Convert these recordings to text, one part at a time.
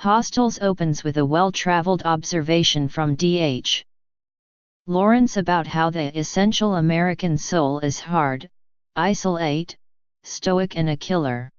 Hostiles opens with a well-traveled observation from D.H. Lawrence about how the essential American soul is hard, isolate, stoic and a killer.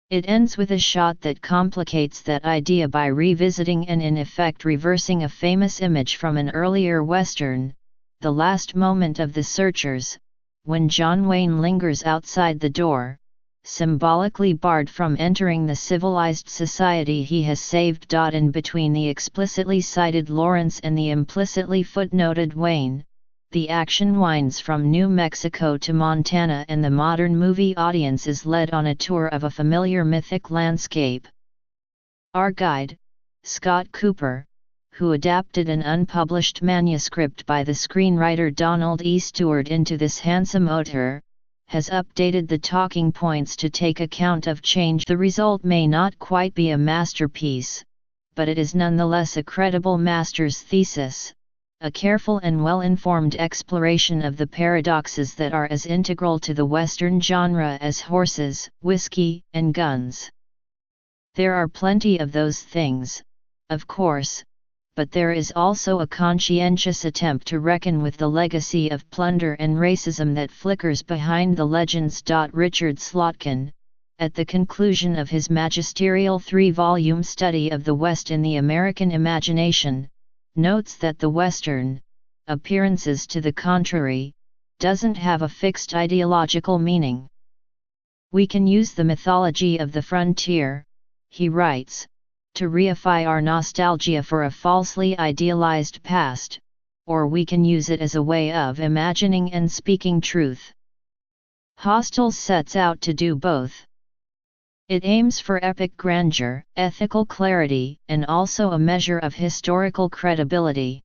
It ends with a shot that complicates that idea by revisiting and in effect reversing a famous image from an earlier Western, The Last Moment of the Searchers, when John Wayne lingers outside the door, symbolically barred from entering the civilized society he has saved. In between the explicitly cited Lawrence and the implicitly footnoted Wayne, the action winds from New Mexico to Montana and the modern movie audience is led on a tour of a familiar mythic landscape. Our guide, Scott Cooper, who adapted an unpublished manuscript by the screenwriter Donald E. Stewart into this handsome auteur, has updated the talking points to take account of change. The result may not quite be a masterpiece, but it is nonetheless a credible master's thesis. A careful and well-informed exploration of the paradoxes that are as integral to the Western genre as horses, whiskey, and guns. There are plenty of those things, of course, but there is also a conscientious attempt to reckon with the legacy of plunder and racism that flickers behind the legends. Richard Slotkin, at the conclusion of his magisterial 3-volume study of the West in the American Imagination, notes that the Western, appearances to the contrary, doesn't have a fixed ideological meaning. We can use the mythology of the frontier, he writes, to reify our nostalgia for a falsely idealized past, or we can use it as a way of imagining and speaking truth. Hostiles sets out to do both. It aims for epic grandeur, ethical clarity, and also a measure of historical credibility.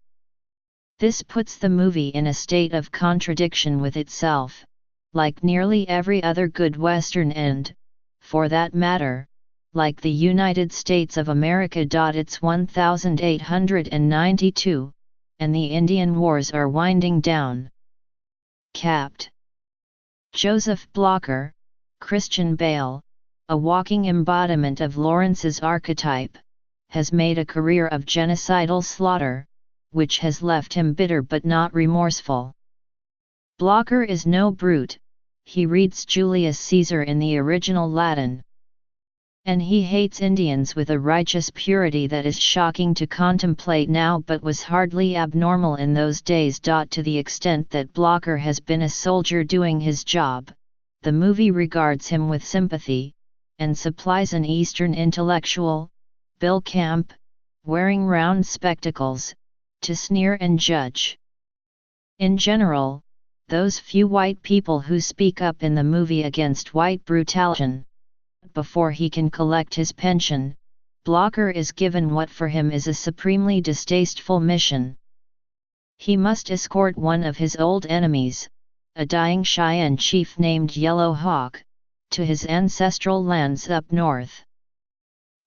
This puts the movie in a state of contradiction with itself, like nearly every other good Western and, for that matter, like the United States of America. It's 1892, and the Indian Wars are winding down. Capt. Joseph Blocker, Christian Bale, a walking embodiment of Lawrence's archetype, has made a career of genocidal slaughter, which has left him bitter but not remorseful. Blocker is no brute, he reads Julius Caesar in the original Latin. And he hates Indians with a righteous purity that is shocking to contemplate now but was hardly abnormal in those days. To the extent that Blocker has been a soldier doing his job, the movie regards him with sympathy, and supplies an Eastern intellectual, Bill Camp, wearing round spectacles, to sneer and judge. In general, those few white people who speak up in the movie against white brutality. Before he can collect his pension, Blocker is given what for him is a supremely distasteful mission. He must escort one of his old enemies, a dying Cheyenne chief named Yellow Hawk, to his ancestral lands up north.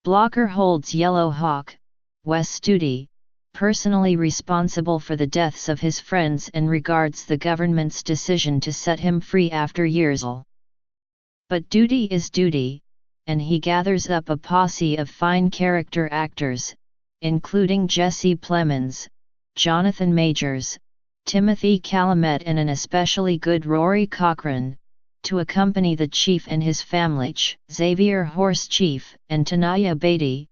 Blocker holds Yellow Hawk, Wes Studi, personally responsible for the deaths of his friends and regards the government's decision to set him free after years. But duty is duty, and he gathers up a posse of fine character actors, including Jesse Plemons, Jonathan Majors, Timothy Calumet and an especially good Rory Cochrane, to accompany the chief and his family, Xavier Horse Chief and Tanaya Beatty.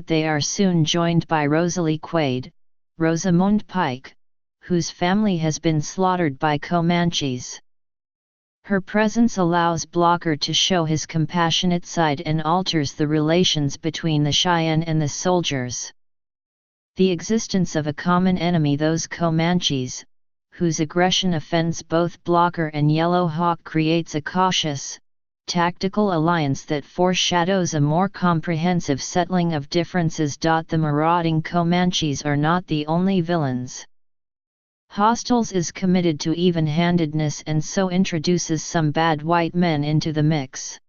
They are soon joined by Rosalie Quaid, Rosamund Pike, whose family has been slaughtered by Comanches. Her presence allows Blocker to show his compassionate side and alters the relations between the Cheyenne and the soldiers. The existence of a common enemy, those Comanches, whose aggression offends both Blocker and Yellow Hawk, creates a cautious, tactical alliance that foreshadows a more comprehensive settling of differences. The marauding Comanches are not the only villains. Hostiles is committed to even-handedness and so introduces some bad white men into the mix.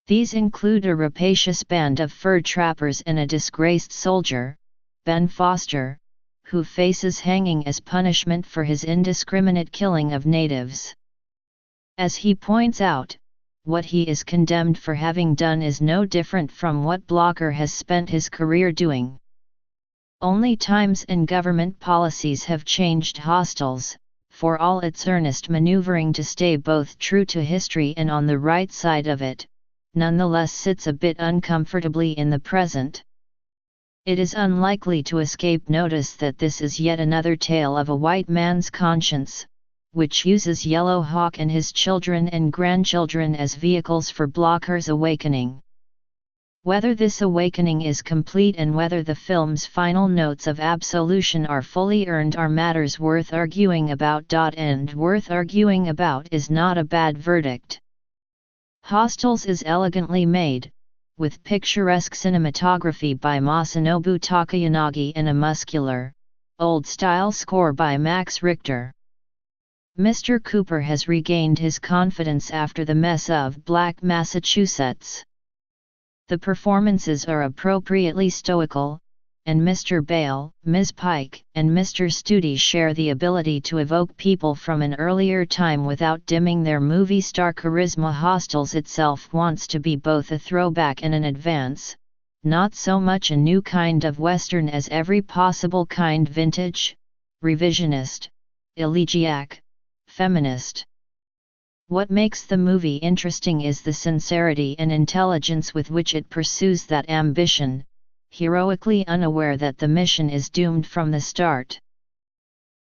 These include a rapacious band of fur trappers and a disgraced soldier, Ben Foster, who faces hanging as punishment for his indiscriminate killing of natives. As he points out, what he is condemned for having done is no different from what Blocker has spent his career doing. Only times and government policies have changed Hostels, for all its earnest maneuvering to stay both true to history and on the right side of it, nonetheless sits a bit uncomfortably in the present. It is unlikely to escape notice that this is yet another tale of a white man's conscience, which uses Yellow Hawk and his children and grandchildren as vehicles for Blocker's awakening. Whether this awakening is complete and whether the film's final notes of absolution are fully earned are matters worth arguing about. And worth arguing about is not a bad verdict. Hostels is elegantly made, with picturesque cinematography by Masanobu Takayanagi and a muscular, old-style score by Max Richter. Mr. Cooper has regained his confidence after the mess of Black Massachusetts. The performances are appropriately stoical, and Mr. Bale, Ms. Pike, and Mr. Studi share the ability to evoke people from an earlier time without dimming their movie star charisma. Hostels itself wants to be both a throwback and an advance, not so much a new kind of Western as every possible kind: vintage, revisionist, elegiac, feminist. What makes the movie interesting is the sincerity and intelligence with which it pursues that ambition, heroically unaware that the mission is doomed from the start.